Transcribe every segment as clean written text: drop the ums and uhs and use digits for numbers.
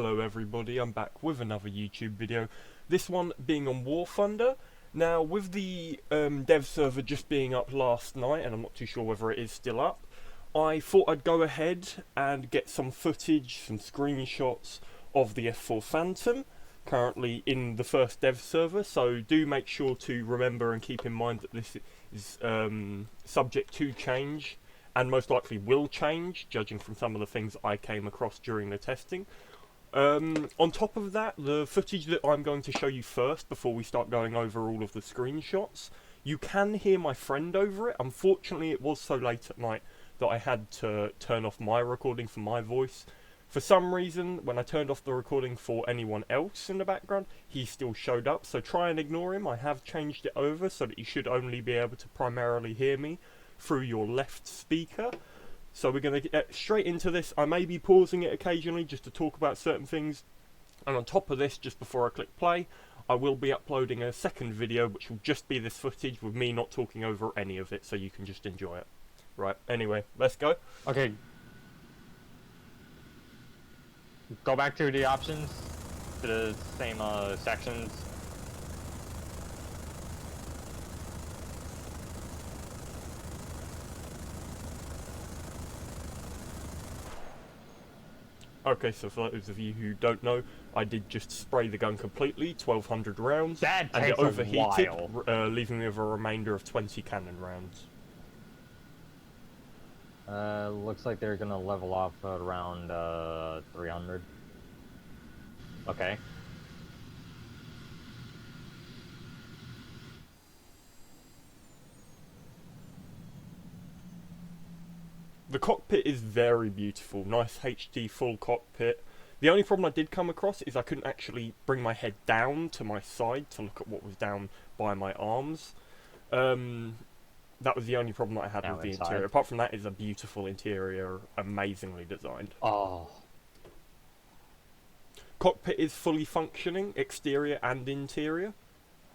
Hello everybody, I'm back with another YouTube video, this one being on War Thunder. Now with the dev server just being up last night, and I'm not too sure whether it is still up, I thought I'd go ahead and get some footage, some screenshots of the F-4 Phantom, currently in the first dev server, so do make sure to remember and keep in mind that this is subject to change, and most likely will change, judging from some of the things I came across during the testing. On top of that, the footage that I'm going to show you first, before we start going over all of the screenshots, you can hear my friend over it. Unfortunately, it was so late at night that I had to turn off my recording for my voice. For some reason, when I turned off the recording for anyone else in the background, he still showed up, so try and ignore him. I have changed it over so that you should only be able to primarily hear me through your left speaker. So we're going to get straight into this. I may be pausing it occasionally just to talk about certain things. And on top of this, just before I click play, I will be uploading a second video which will just be this footage with me not talking over any of it, so you can just enjoy it. Right, anyway, let's go. Okay. Go back to the options, to the same sections. Okay, so for those of you who don't know, I did just spray the gun completely, 1200 rounds, That and it takes overheated, a while. leaving me with a remainder of 20 cannon rounds. Looks like they're gonna level off at around 300. Okay. The cockpit is very beautiful, nice HD full cockpit. The only problem I did come across is I couldn't actually bring my head down to my side to look at what was down by my arms. That was the only problem that I had with the interior. Apart from that, it's a beautiful interior, amazingly designed. Oh. Cockpit is fully functioning, exterior and interior.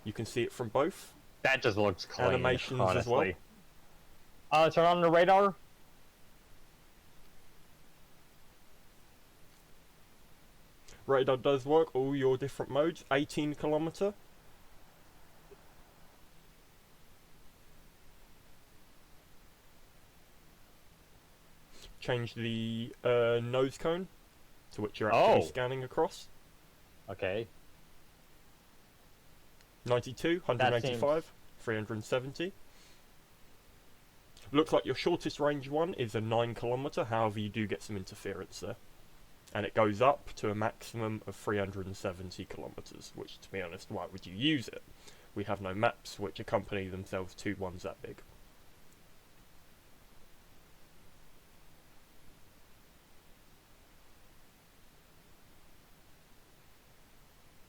You can see it from both. That just looks clean, Animations honestly. as well. Turn on the radar. Radar does work, all your different modes, 18 kilometer. Change the nose cone to which you're actually scanning across. Okay. 92, 185, 370. Looks like your shortest range one is a 9 kilometer, however you do get some interference there. And it goes up to a maximum of 370 kilometers, which, to be honest, why would you use it? We have no maps which accompany themselves to ones that big.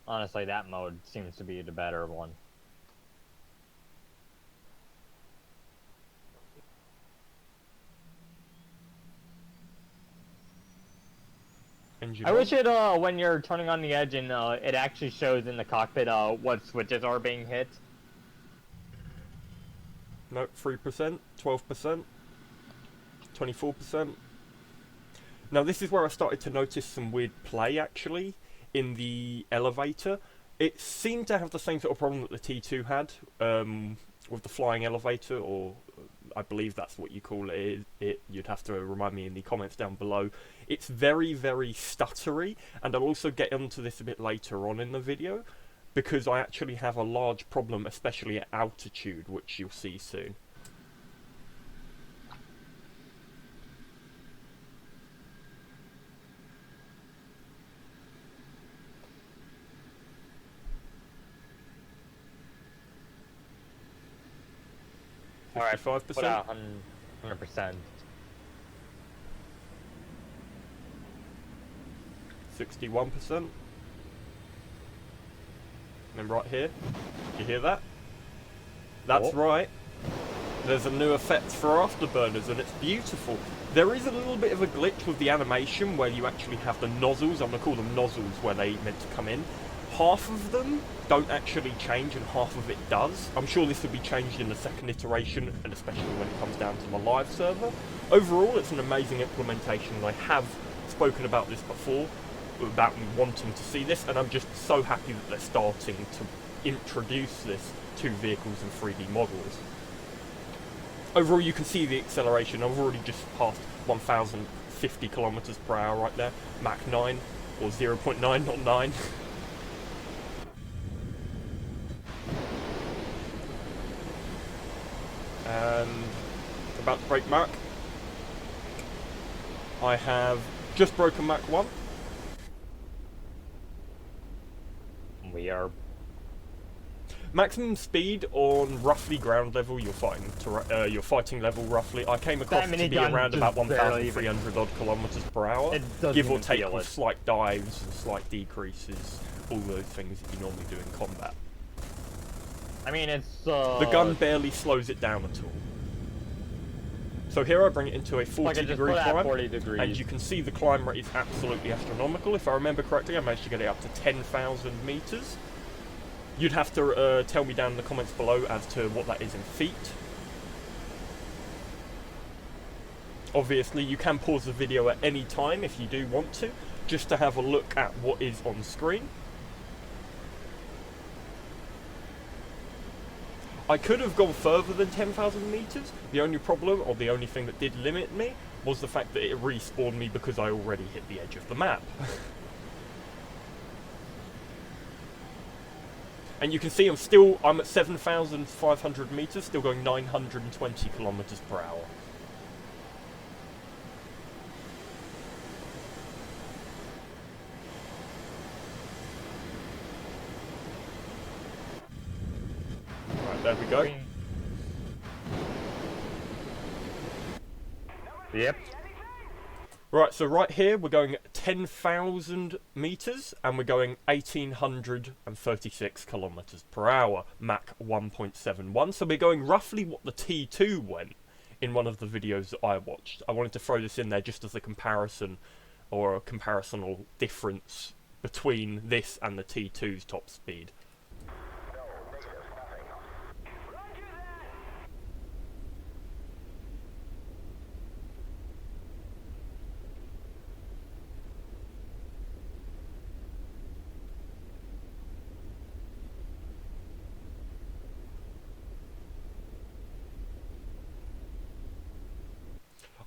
Honestly, that mode seems to be the better one. Engine I on. wish it, when you're turning on the engine, it actually shows in the cockpit, what switches are being hit. Nope, 3%, 12%, 24%. Now this is where I started to notice some weird play, actually, in the elevator. It seemed to have the same sort of problem that the T2 had, with the flying elevator, or I believe that's what you call it. You'd have to remind me in the comments down below. It's very, very stuttery, and I'll also get onto this a bit later on in the video, because I actually have a large problem, especially at altitude, which you'll see soon. Alright, 55%. put out 100%. 61%. And then right here, you hear that? That's right. There's a new effect for afterburners, and it's beautiful. There is a little bit of a glitch with the animation where you actually have the nozzles. I'm going to call them nozzles where they meant to come in. Half of them don't actually change and half of it does. I'm sure this will be changed in the second iteration, and especially when it comes down to the live server. Overall, it's an amazing implementation, and I have spoken about this before. about me wanting to see this, and I'm just so happy that they're starting to introduce this to vehicles and 3D models. Overall, you can see the acceleration. I've already just passed 1,050 kilometers per hour right there. Mach 9, or 0.9, not 9. And about to break Mach. I have just broken Mach 1. We are maximum speed on roughly ground level. You're fighting level roughly. I came across it to be around about 1,300 odd kilometers per hour, give or take, with slight dives and slight decreases. All those things that you normally do in combat. I mean, it's the gun barely slows it down at all. So here I bring it into a 40-degree climb, and you can see the climb rate is absolutely astronomical. If I remember correctly, I managed to get it up to 10,000 meters. You'd have to tell me down in the comments below as to what that is in feet. Obviously, you can pause the video at any time if you do want to, just to have a look at what is on screen. I could have gone further than 10,000 meters. The only problem, or the only thing that did limit me, was the fact that it respawned me because I already hit the edge of the map. And you can see I'm at 7,500 meters, still going 920 kilometers per hour. Right, there we go. Yep. Right, so right here we're going 10,000 meters and we're going 1,836 kilometers per hour, Mach 1.71. So we're going roughly what the T2 went in one of the videos that I watched. I wanted to throw this in there just as a comparison, or a comparisonal difference between this and the T2's top speed.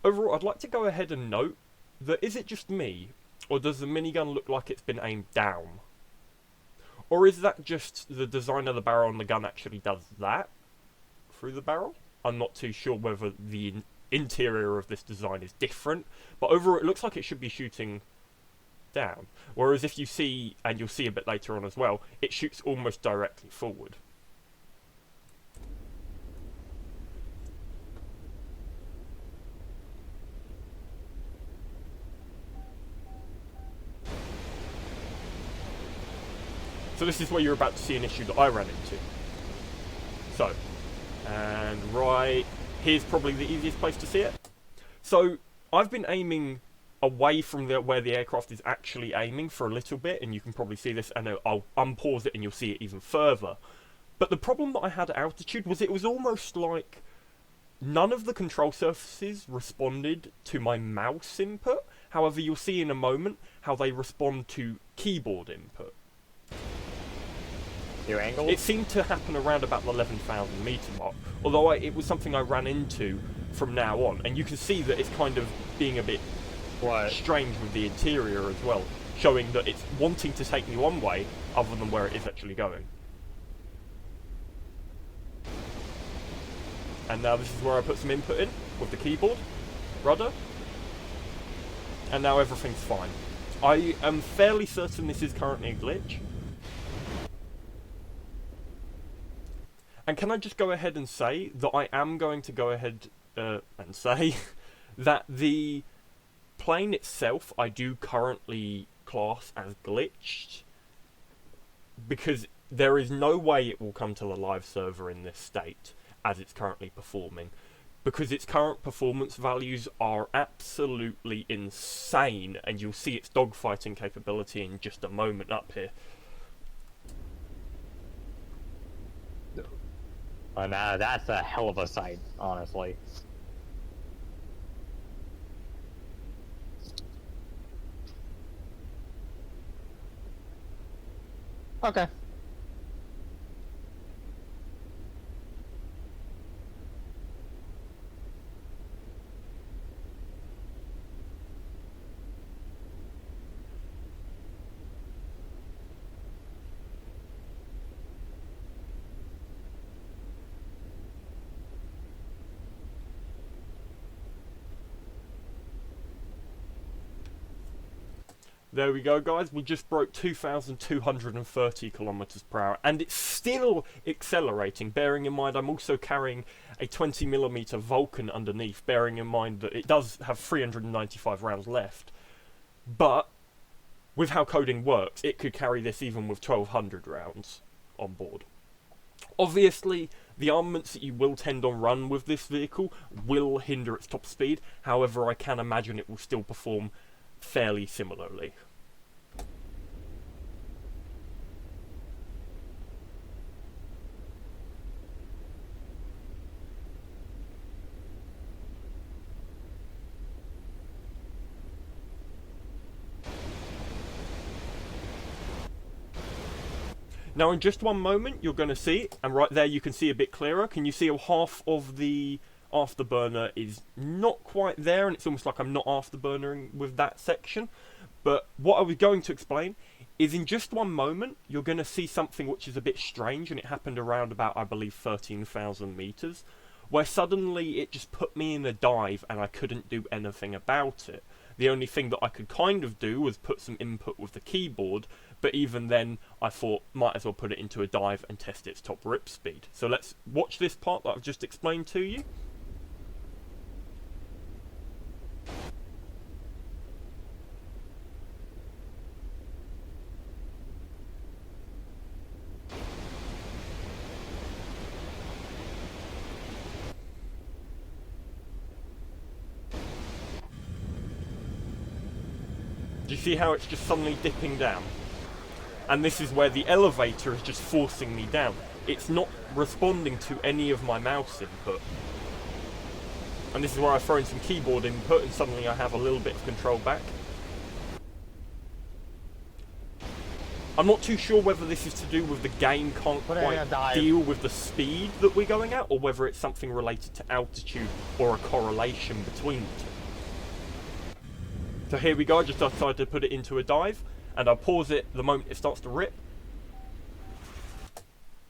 Overall, I'd like to go ahead and note that is it just me, or does the minigun look like it's been aimed down? Or is that just the design of the barrel and the gun actually does that through the barrel? I'm not too sure whether the interior of this design is different, but overall it looks like it should be shooting down. Whereas if you see, and you'll see a bit later on as well, it shoots almost directly forward. So this is where you're about to see an issue that I ran into. So, and right here's probably the easiest place to see it. So I've been aiming away from where the aircraft is actually aiming for a little bit, and you can probably see this, and I'll unpause it and you'll see it even further. But the problem that I had at altitude was it was almost like none of the control surfaces responded to my mouse input. However, you'll see in a moment how they respond to keyboard input. Your angle? It seemed to happen around about the 11,000 meter mark, although it was something I ran into from now on, and you can see that it's kind of being a bit strange with the interior as well, showing that it's wanting to take me one way other than where it is actually going. And now this is where I put some input in with the keyboard, rudder, and now everything's fine. I am fairly certain this is currently a glitch. And can I just go ahead and say that I am going to go ahead and say that the plane itself I do currently class as glitched, because there is no way it will come to the live server in this state as it's currently performing, because its current performance values are absolutely insane, and you'll see its dogfighting capability in just a moment up here. And that's a hell of a sight, honestly. Okay. There we go, guys. We just broke 2,230 kilometers per hour, and it's still accelerating. Bearing in mind, I'm also carrying a 20mm Vulcan underneath. Bearing in mind that it does have 395 rounds left, but with how coding works, it could carry this even with 1,200 rounds on board. Obviously, the armaments that you will tend on run with this vehicle will hinder its top speed. However, I can imagine it will still perform fairly similarly. Now in just one moment you're going to see, and right there you can see a bit clearer, can you see how half of the afterburner is not quite there, and it's almost like I'm not afterburnering with that section. But what I was going to explain is in just one moment you're going to see something which is a bit strange, and it happened around about, I believe, 13,000 meters, where suddenly it just put me in a dive and I couldn't do anything about it. The only thing that I could kind of do was put some input with the keyboard, but even then I thought might as well put it into a dive and test its top rip speed. So let's watch this part that I've just explained to you. Do you see how it's just suddenly dipping down? And this is where the elevator is just forcing me down. It's not responding to any of my mouse input. And this is where I throw in some keyboard input and suddenly I have a little bit of control back. I'm not too sure whether this is to do with the game can't quite deal with the speed that we're going at, or whether it's something related to altitude or a correlation between the two. So here we go, I just decided to put it into a dive, and I'll pause it the moment it starts to rip.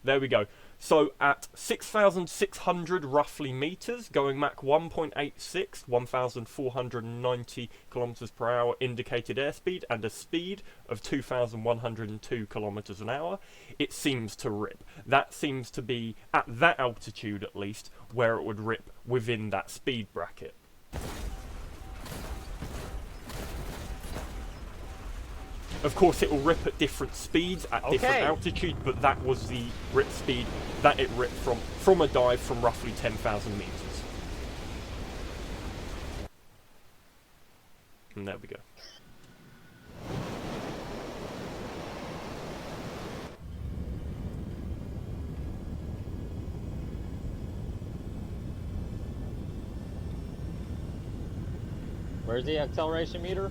There we go. So at 6,600 roughly meters, going Mach 1.86, 1,490 kilometers per hour indicated airspeed, and a speed of 2,102 kilometers an hour, it seems to rip. That seems to be, at that altitude at least, where it would rip within that speed bracket. Of course, it will rip at different speeds, at different altitudes, but that was the rip speed that it ripped from a dive from roughly 10,000 meters. And there we go. Where's the acceleration meter?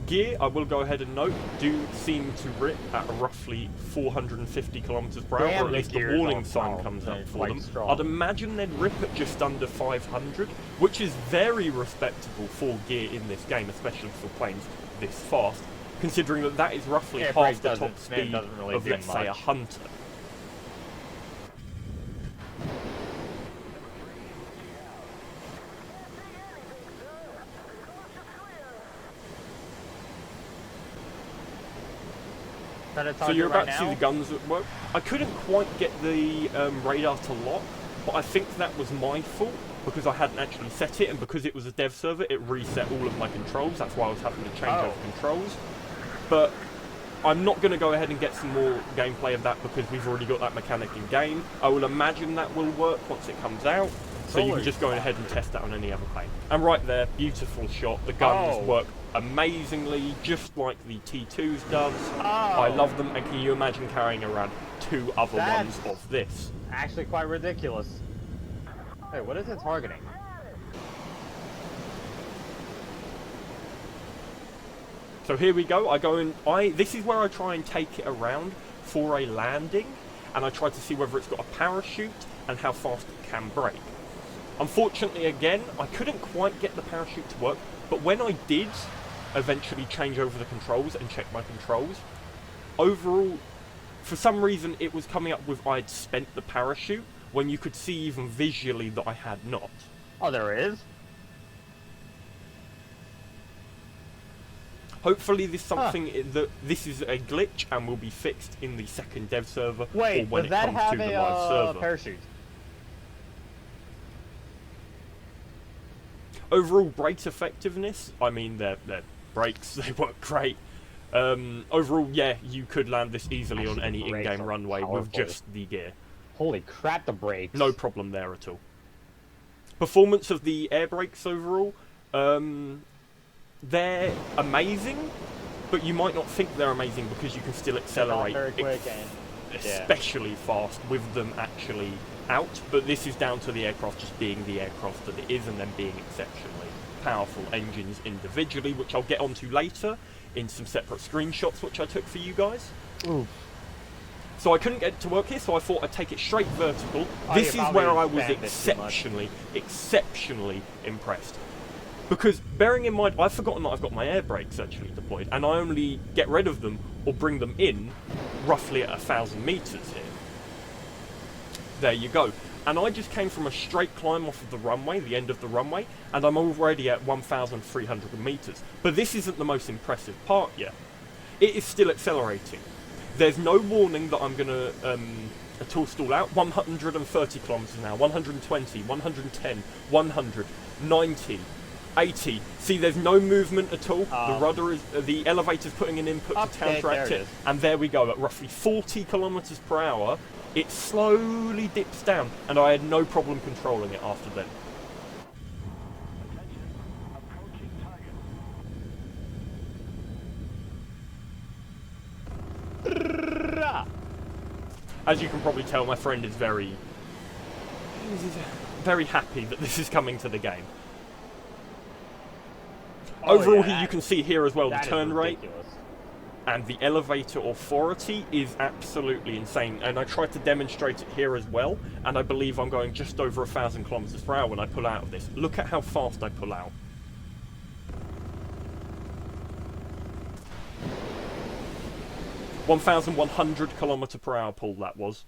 Gear, I will go ahead and note, do seem to rip at roughly 450 kilometers per hour, or at least the warning sign comes up for them. I'd imagine they'd rip at just under 500, which is very respectable for gear in this game, especially for planes this fast, considering that that is roughly half the top speed of, let's say, a Hunter. So you're about to see the guns at work. I couldn't quite get the radar to lock, but I think that was my fault because I hadn't actually set it, and because it was a dev server, it reset all of my controls. That's why I was having to change over controls. But I'm not going to go ahead and get some more gameplay of that because we've already got that mechanic in game. I will imagine that will work once it comes out. So you can just go ahead and test that on any other plane. And right there, beautiful shot. The guns work amazingly, just like the T2s does. I love them, and can you imagine carrying around two other ones of this? Actually quite ridiculous. Hey, what is it targeting? So here we go. I go and this is where I try and take it around for a landing, and I try to see whether it's got a parachute and how fast it can brake. Unfortunately, again, I couldn't quite get the parachute to work, but when I did eventually change over the controls and check my controls, overall, for some reason, it was coming up with I'd spent the parachute, when you could see even visually that I had not. Oh, there is? Hopefully this this is a glitch and will be fixed in the second dev server, Wait, or when does it that comes have to the live server. Parachute? Overall brake effectiveness, I mean their brakes, they work great. Overall, yeah, you could land this easily on any in-game runway with just the gear. Holy crap, the brakes. No problem there at all. Performance of the air brakes overall, they're amazing, but you might not think they're amazing because you can still accelerate very quick especially fast with them actually out. But this is down to the aircraft just being the aircraft that it is, and then being exceptionally powerful engines individually, which I'll get onto later in some separate screenshots which I took for you guys. Ooh. So I couldn't get it to work here, so I thought I'd take it straight vertical. Oh, This is where I was exceptionally impressed. Because, bearing in mind, I've forgotten that I've got my air brakes actually deployed, and I only get rid of them, or bring them in, roughly at 1,000 meters here. There you go. And I just came from a straight climb off of the runway, the end of the runway, and I'm already at 1,300 meters. But this isn't the most impressive part yet. It is still accelerating. There's no warning that I'm going to at all stall out. 130 kilometers an hour, 120, 110, 100, 90, 80. See, there's no movement at all. The rudder is, the elevator's putting an input to counteract it. And there we go, at roughly 40 kilometers per hour, it slowly dips down, and I had no problem controlling it after then. As you can probably tell, my friend is very happy that this is coming to the game. Overall, you can see here as well the turn rate and the elevator authority is absolutely insane. And I tried to demonstrate it here as well, and I believe I'm going just over 1,000 kilometers per hour when I pull out of this. Look at how fast I pull out. (1,100 kilometer per hour pull that was.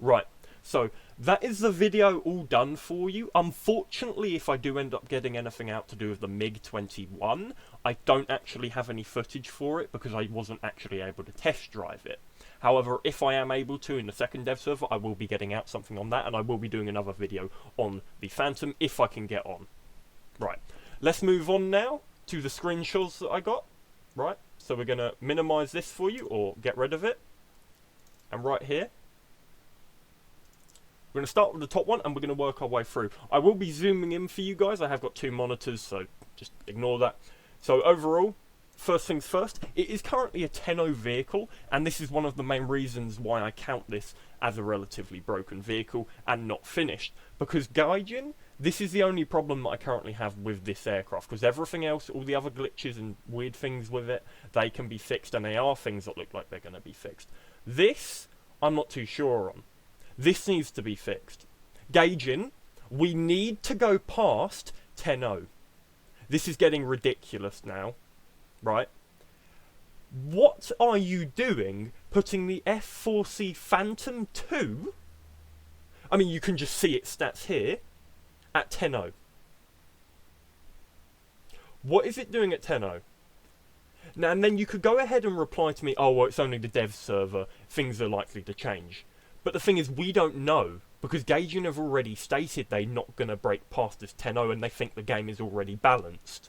Right, so that is the video all done for you. Unfortunately, if I do end up getting anything out to do with the MiG-21, I don't actually have any footage for it because I wasn't actually able to test drive it. However, if I am able to in the second dev server, I will be getting out something on that, and I will be doing another video on the Phantom if I can get on. Right, let's move on now to the screenshots that I got. Right, so we're going to minimize this for you, or get rid of it. And right here, we're going to start with the top one, and we're going to work our way through. I will be zooming in for you guys. I have got 2 monitors, so just ignore that. So overall, first things first, it is currently a 10.0 vehicle, and this is one of the main reasons why I count this as a relatively broken vehicle and not finished. Because Gaijin, this is the only problem that I currently have with this aircraft, because everything else, all the other glitches and weird things with it, they can be fixed, and they are things that look like they're going to be fixed. This, I'm not too sure on. This needs to be fixed. Gaijin, we need to go past 10.0. This is getting ridiculous now, right? What are you doing putting the F-4C Phantom 2? I mean, you can just see its stats here at 10.0. What is it doing at 10.0? Now, and then you could go ahead and reply to me, oh, well, it's only the dev server, things are likely to change. But the thing is, we don't know, because Gaijin have already stated they're not going to break past this 10.0 and they think the game is already balanced.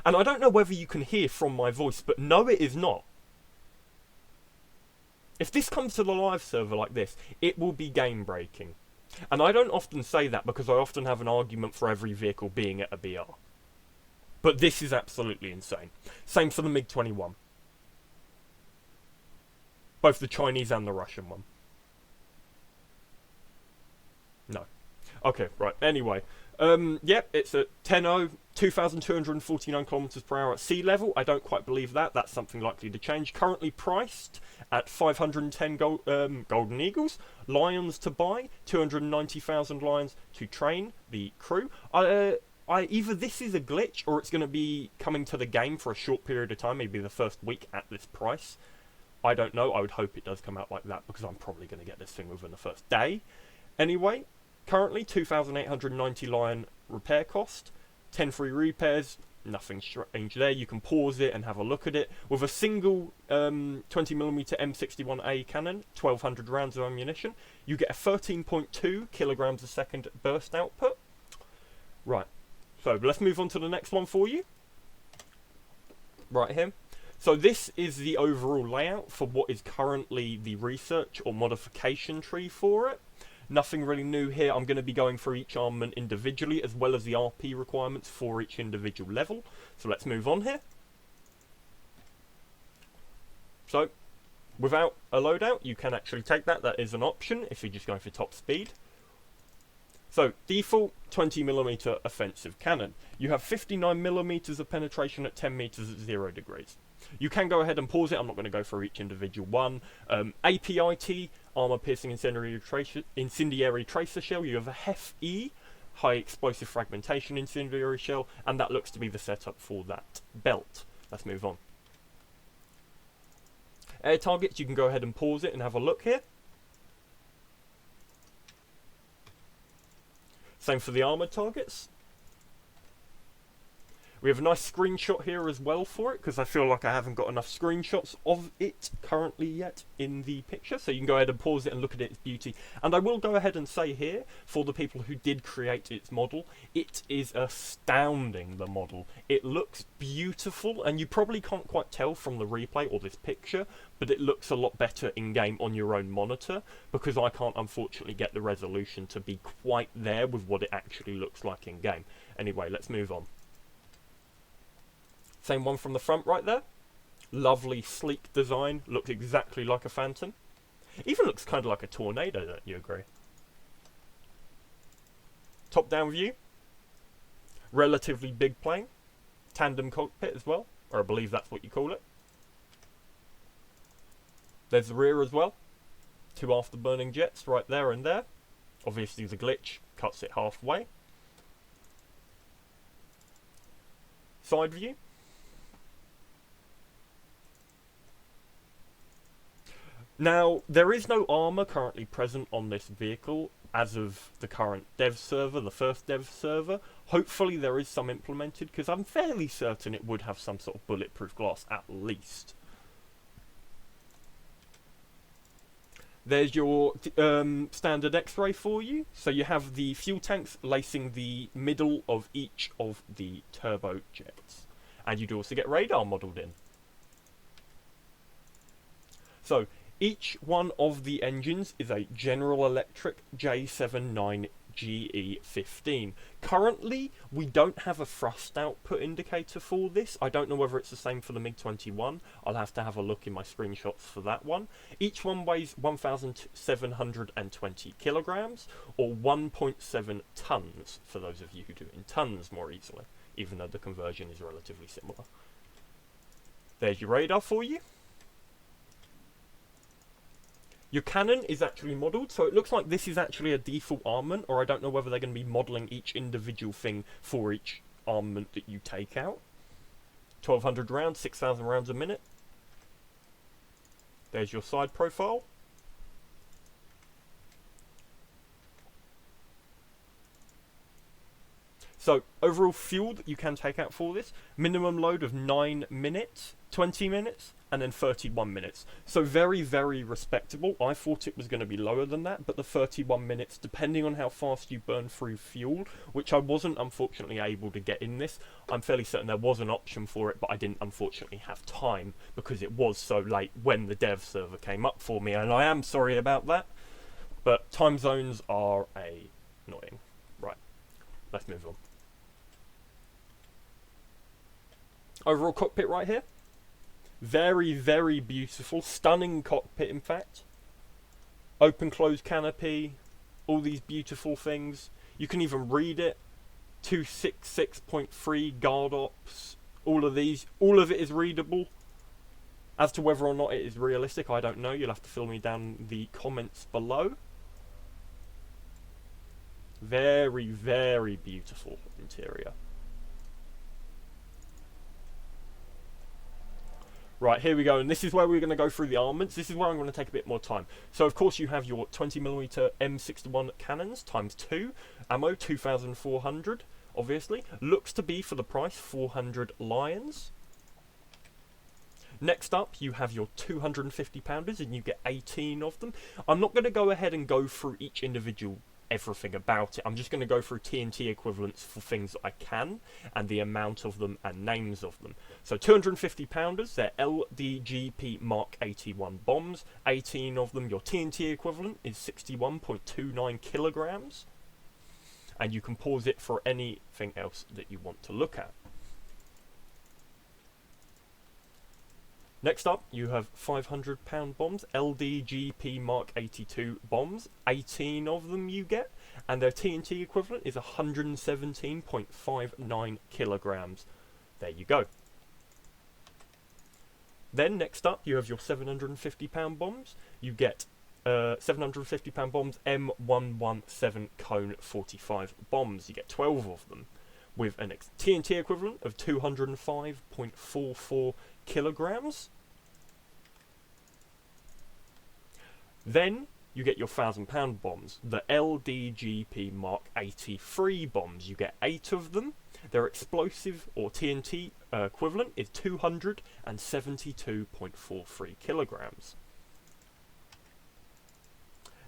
And I don't know whether you can hear from my voice, but no, it is not. If this comes to the live server like this, it will be game breaking. And I don't often say that because I often have an argument for every vehicle being at a BR. But this is absolutely insane. Same for the MiG-21. Both the Chinese and the Russian one. No. Okay, right. Anyway, yep, it's at 10.0, 2,249 kilometers per hour at sea level. I don't quite believe that. That's something likely to change. Currently priced at 510 golden eagles, lions to buy, 290,000 lions to train the crew. Either this is a glitch or it's going to be coming to the game for a short period of time, maybe the first week at this price. I don't know. I would hope it does come out like that because I'm probably going to get this thing within the first day. Anyway, currently 2,890 lion repair cost, 10 free repairs, nothing strange there. You can pause it and have a look at it. With a single 20mm M61A cannon, 1,200 rounds of ammunition, you get a 13.2 kilograms a second burst output. Right, so let's move on to the next one for you. Right here. So this is the overall layout for what is currently the research or modification tree for it. Nothing really new here. I'm going to be going through each armament individually as well as the RP requirements for each individual level. So let's move on here. So without a loadout, you can actually take that. That is an option if you're just going for top speed. So, default 20mm offensive cannon. You have 59mm of penetration at 10 meters at 0 degrees. You can go ahead and pause it. I'm not going to go through each individual one. APIT, armor-piercing incendiary tracer shell. You have a F-4, high explosive fragmentation incendiary shell, and that looks to be the setup for that belt. Let's move on. Air targets, you can go ahead and pause it and have a look here. Same for the armoured targets. We have a nice screenshot here as well for it, because I feel like I haven't got enough screenshots of it currently yet in the picture. So you can go ahead and pause it and look at its beauty. And I will go ahead and say here, for the people who did create its model, it is astounding, the model. It looks beautiful, and you probably can't quite tell from the replay or this picture, but it looks a lot better in-game on your own monitor, because I can't unfortunately get the resolution to be quite there with what it actually looks like in-game. Anyway, let's move on. Same one from the front right there. Lovely, sleek design. Looks exactly like a Phantom. Even looks kind of like a Tornado, don't you agree? Top-down view. Relatively big plane. Tandem cockpit as well. Or I believe that's what you call it. There's the rear as well. Two afterburning jets right there and there. Obviously the glitch cuts it halfway. Side view. Now, there is no armour currently present on this vehicle as of the current dev server, the first dev server. Hopefully there is some implemented, because I'm fairly certain it would have some sort of bulletproof glass at least. There's your standard X-ray for you. So you have the fuel tanks lacing the middle of each of the turbojets. And you'd also get radar modelled in. So, each one of the engines is a General Electric J79GE15. Currently, we don't have a thrust output indicator for this. I don't know whether it's the same for the MiG-21. I'll have to have a look in my screenshots for that one. Each one weighs 1,720 kilograms, or 1.7 tons, for those of you who do it in tons more easily, even though the conversion is relatively similar. There's your radar for you. Your cannon is actually modelled, so it looks like this is actually a default armament, or I don't know whether they're going to be modelling each individual thing for each armament that you take out. 1,200 rounds, 6,000 rounds a minute. There's your side profile. So, overall fuel that you can take out for this, minimum load of 9 minutes, 20 minutes, and then 31 minutes. So very, very respectable. I thought it was going to be lower than that, but the 31 minutes, depending on how fast you burn through fuel, which I wasn't unfortunately able to get in this. I'm fairly certain there was an option for it, but I didn't unfortunately have time because it was so late when the dev server came up for me, and I am sorry about that. But time zones are annoying. Right, let's move on. Overall cockpit right here. Very, very beautiful. Stunning cockpit, in fact. Open, closed canopy. All these beautiful things. You can even read it. 266.3 guard ops. All of it is readable. As to whether or not it is realistic, I don't know. You'll have to fill me down the comments below. Very, very beautiful interior. Right, here we go, and this is where we're going to go through the armaments. This is where I'm going to take a bit more time. So, of course, you have your 20mm M61 cannons times 2, ammo 2,400, obviously. Looks to be, for the price, 400 Lions. Next up, you have your 250 pounders, and you get 18 of them. I'm not going to go ahead and go through each individual everything about it. I'm just going to go through TNT equivalents for things that I can, and the amount of them and names of them. So 250 pounders, they're LDGP Mark 81 bombs, 18 of them. Your TNT equivalent is 61.29 kilograms, and you can pause it for anything else that you want to look at. Next up, you have 500 pound bombs, LDGP Mark 82 bombs, 18 of them you get, and their TNT equivalent is 117.59 kilograms. There you go. Then next up, you have your 750 pound bombs. You get 750 pound bombs, M117 Cone 45 bombs. You get 12 of them, with an TNT equivalent of 205.44 kilograms. Then you get your 1,000 pound bombs, the LDGP Mark 83 bombs. You get 8 of them. Their explosive or TNT equivalent is 272.43 kilograms.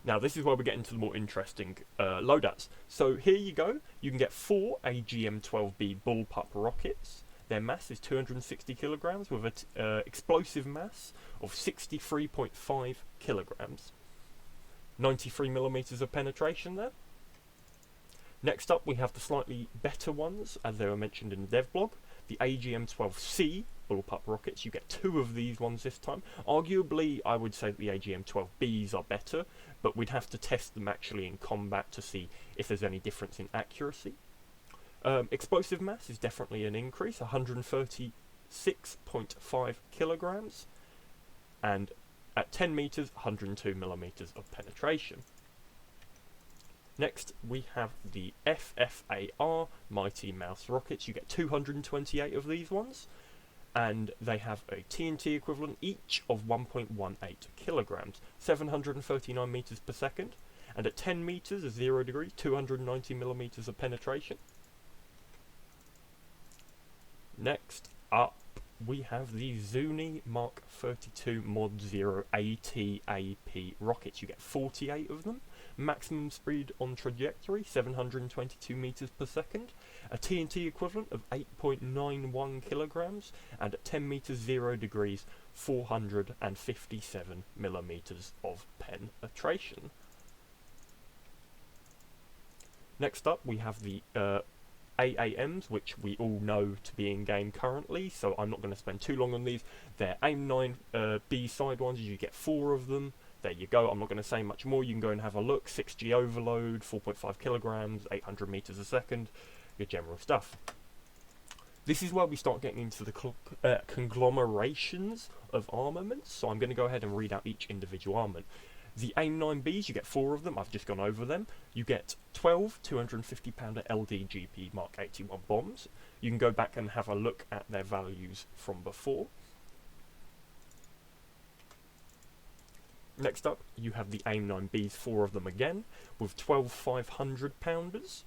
Now this is where we get into the more interesting loadouts. So here you go. You can get 4 AGM-12B bullpup rockets. Their mass is 260 kilograms with an explosive mass of 63.5 kilograms. 93 millimeters of penetration there. Next up, we have the slightly better ones, as they were mentioned in the dev blog. The AGM-12C bullpup rockets. You get 2 of these ones this time. Arguably, I would say that the AGM-12Bs are better, but we'd have to test them actually in combat to see if there's any difference in accuracy. Explosive mass is definitely an increase, 136.5 kilograms, and at 10 meters, 102 millimeters of penetration. Next, we have the FFAR Mighty Mouse rockets. You get 228 of these ones, and they have a TNT equivalent each of 1.18 kilograms, 739 meters per second, and at 10 meters, 0 degree, 290 millimeters of penetration. Next up, we have the Zuni Mark 32 Mod 0 ATAP rockets. You get 48 of them. Maximum speed on trajectory, 722 meters per second. A TNT equivalent of 8.91 kilograms. And at 10 meters, 0 degrees, 457 millimeters of penetration. Next up, we have the AAMs, which we all know to be in game currently, so I'm not going to spend too long on these. They're AIM-9B sidewinders. You get 4 of them. There you go. I'm not going to say much more. You can go and have a look. 6G overload, 4.5 kilograms, 800 meters a second, your general stuff. This is where we start getting into the conglomerations of armaments, so I'm going to go ahead and read out each individual armament. The AIM-9Bs, you get 4 of them. I've just gone over them. You get 12 250 pounder LDGP Mark 81 bombs. You can go back and have a look at their values from before. Next up, you have the AIM-9Bs, 4 of them again, with 12 500 pounders.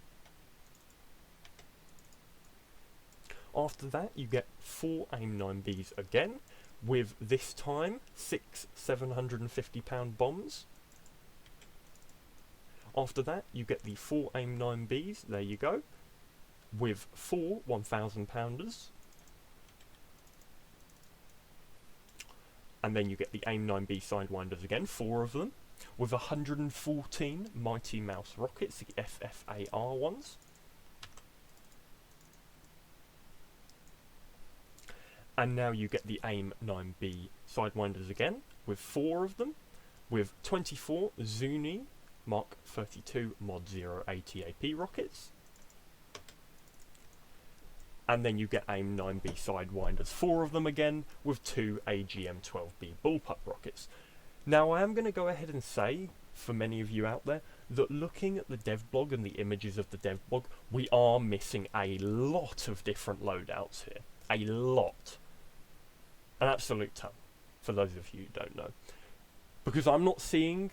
After that, you get 4 AIM-9Bs again, with this time 6 750 pound bombs. After that, you get the 4 AIM-9Bs, there you go, with 4 1000 pounders. And then you get the AIM-9B sidewinders again, 4 of them, with 114 Mighty Mouse rockets, the FFAR ones. And now you get the AIM-9B sidewinders again, with 4 of them, with 24 Zuni Mark 32 Mod 0 ATAP rockets. And then you get AIM 9B Sidewinders, 4 of them again, with 2 AGM-12B bullpup rockets. Now I am going to go ahead and say, for many of you out there, that looking at the dev blog and the images of the dev blog, we are missing a lot of different loadouts here. A lot. An absolute ton, for those of you who don't know. Because I'm not seeing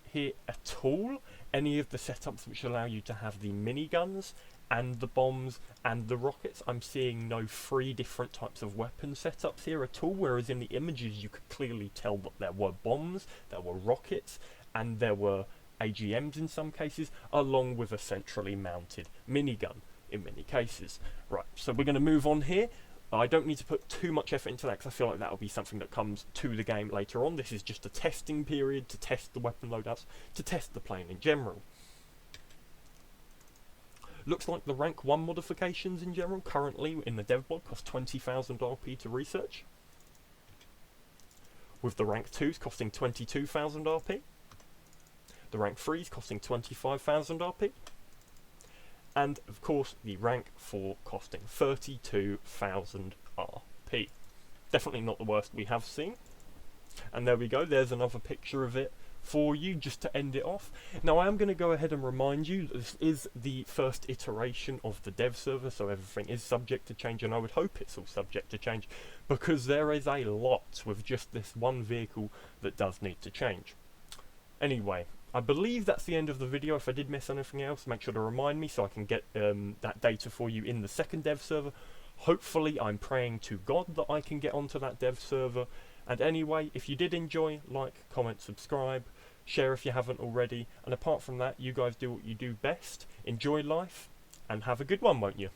here at all any of the setups which allow you to have the miniguns and the bombs and the rockets. I'm seeing no 3 different types of weapon setups here at all, whereas in the images you could clearly tell that there were bombs, there were rockets, and there were AGMs in some cases, along with a centrally mounted minigun in many cases. Right, so we're going to move on here. I don't need to put too much effort into that because I feel like that will be something that comes to the game later on. This is just a testing period to test the weapon loadouts, to test the plane in general. Looks like the rank 1 modifications in general currently in the dev blog cost 20,000 RP to research, with the rank 2s costing 22,000 RP, the rank 3s costing 25,000 RP, and of course the rank 4 costing 32,000 RP. Definitely not the worst we have seen. And there we go, there's another picture of it for you just to end it off. Now I am going to go ahead and remind you that this is the first iteration of the dev server, so everything is subject to change, and I would hope it's all subject to change, because there is a lot with just this one vehicle that does need to change. Anyway, I believe that's the end of the video. If I did miss anything else, make sure to remind me so I can get that data for you in the second dev server. Hopefully, I'm praying to God that I can get onto that dev server. And anyway, if you did enjoy, like, comment, subscribe, share if you haven't already. And apart from that, you guys do what you do best. Enjoy life, and have a good one, won't you?